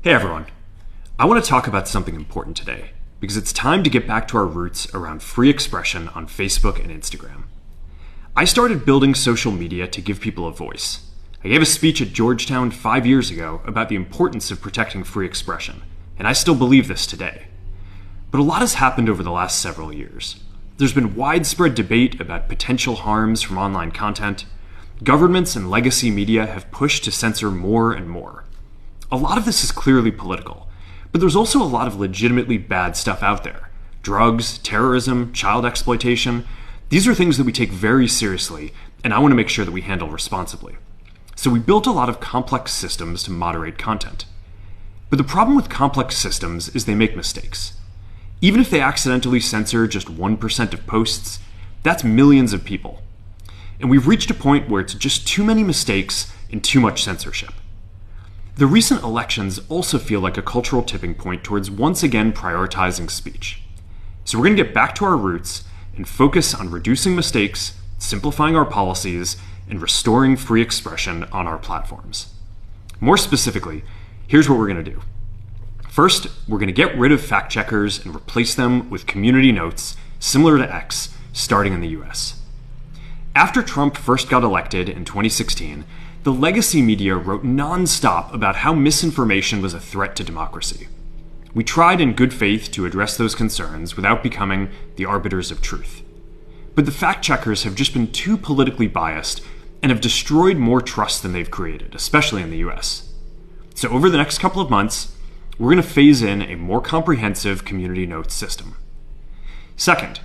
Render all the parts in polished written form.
Hey everyone, I want to talk about something important today because it's time to get back to our roots around free expression on Facebook and Instagram. I started building social media to give people a voice. I gave a speech at Georgetown 5 years ago about the importance of protecting free expression, and I still believe this today. But a lot has happened over the last several years. There's been widespread debate about potential harms from online content. Governments and legacy media have pushed to censor more and more. A lot of this is clearly political, but there's also a lot of legitimately bad stuff out there. Drugs, terrorism, child exploitation. These are things that we take very seriously, and I want to make sure that we handle responsibly. So we built a lot of complex systems to moderate content. But the problem with complex systems is they make mistakes. Even if they accidentally censor just 1% of posts, that's millions of people. And we've reached a point where it's just too many mistakes and too much censorship. The recent elections also feel like a cultural tipping point towards once again prioritizing speech. So we're going to get back to our roots and focus on reducing mistakes, simplifying our policies, and restoring free expression on our platforms. More specifically, here's what we're going to do. First, we're going to get rid of fact checkers and replace them with community notes similar to X, starting in the US. After Trump first got elected in 2016, the legacy media wrote non-stop about how misinformation was a threat to democracy. We tried in good faith to address those concerns without becoming the arbiters of truth. But the fact-checkers have just been too politically biased and have destroyed more trust than they've created, especially in the US. So over the next couple of months, we're going to phase in a more comprehensive community notes system. Second,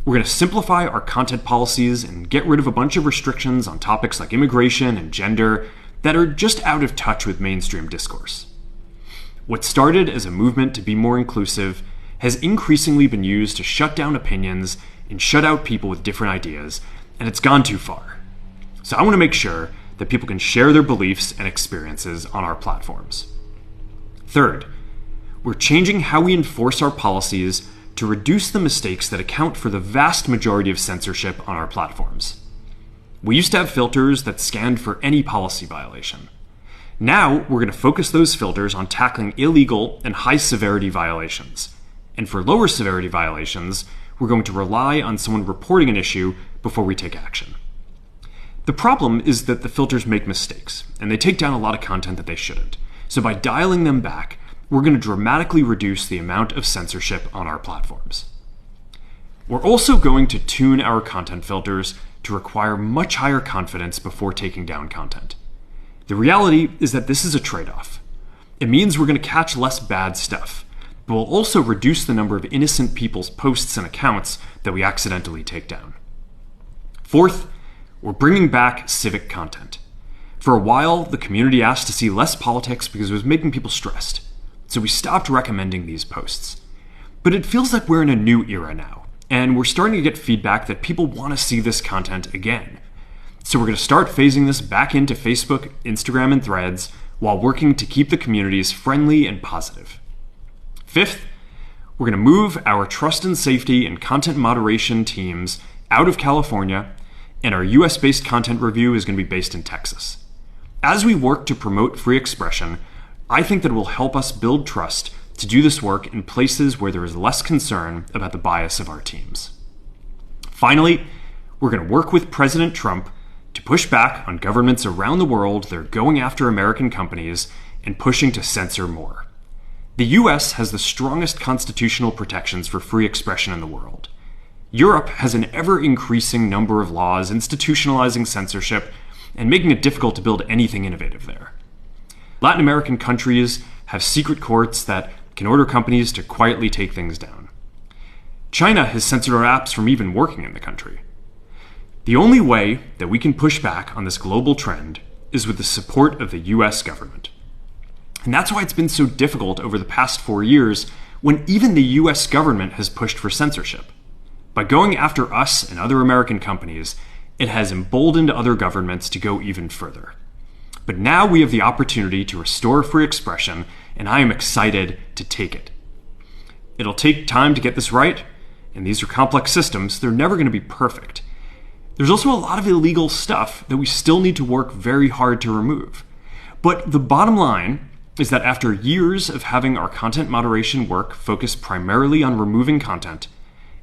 we're going to simplify our content policies and get rid of a bunch of restrictions on topics like immigration and gender that are just out of touch with mainstream discourse. What started as a movement to be more inclusive has increasingly been used to shut down opinions and shut out people with different ideas, and it's gone too far. So I want to make sure that people can share their beliefs and experiences on our platforms. Third, we're changing how we enforce our policies to reduce the mistakes that account for the vast majority of censorship on our platforms. We used to have filters that scanned for any policy violation. Now, we're going to focus those filters on tackling illegal and high-severity violations. And for lower severity violations, we're going to rely on someone reporting an issue before we take action. The problem is that the filters make mistakes, and they take down a lot of content that they shouldn't. So by dialing them back, we're going to dramatically reduce the amount of censorship on our platforms. We're also going to tune our content filters to require much higher confidence before taking down content. The reality is that this is a trade-off. It means we're going to catch less bad stuff, but we'll also reduce the number of innocent people's posts and accounts that we accidentally take down. Fourth, we're bringing back civic content. For a while, the community asked to see less politics because it was making people stressed. So we stopped recommending these posts. But it feels like we're in a new era now, and we're starting to get feedback that people want to see this content again. So we're going to start phasing this back into Facebook, Instagram, and Threads while working to keep the communities friendly and positive. Fifth, we're going to move our trust and safety and content moderation teams out of California, and our US-based content review is going to be based in Texas. As we work to promote free expression, I think that it will help us build trust to do this work in places where there is less concern about the bias of our teams. Finally, we're going to work with President Trump to push back on governments around the world that are going after American companies and pushing to censor more. The US has the strongest constitutional protections for free expression in the world. Europe has an ever-increasing number of laws institutionalizing censorship and making it difficult to build anything innovative there. Latin American countries have secret courts that can order companies to quietly take things down. China has censored our apps from even working in the country. The only way that we can push back on this global trend is with the support of the US government. And that's why it's been so difficult over the past 4 years when even the US government has pushed for censorship. By going after us and other American companies, it has emboldened other governments to go even further. But now we have the opportunity to restore free expression, and I am excited to take it. It'll take time to get this right, and these are complex systems. They're never going to be perfect. There's also a lot of illegal stuff that we still need to work very hard to remove. But the bottom line is that after years of having our content moderation work focus primarily on removing content,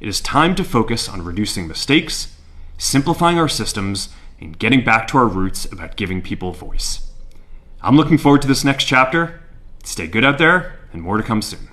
it is time to focus on reducing mistakes, simplifying our systems, and getting back to our roots about giving people voice. I'm looking forward to this next chapter. Stay good out there, and more to come soon.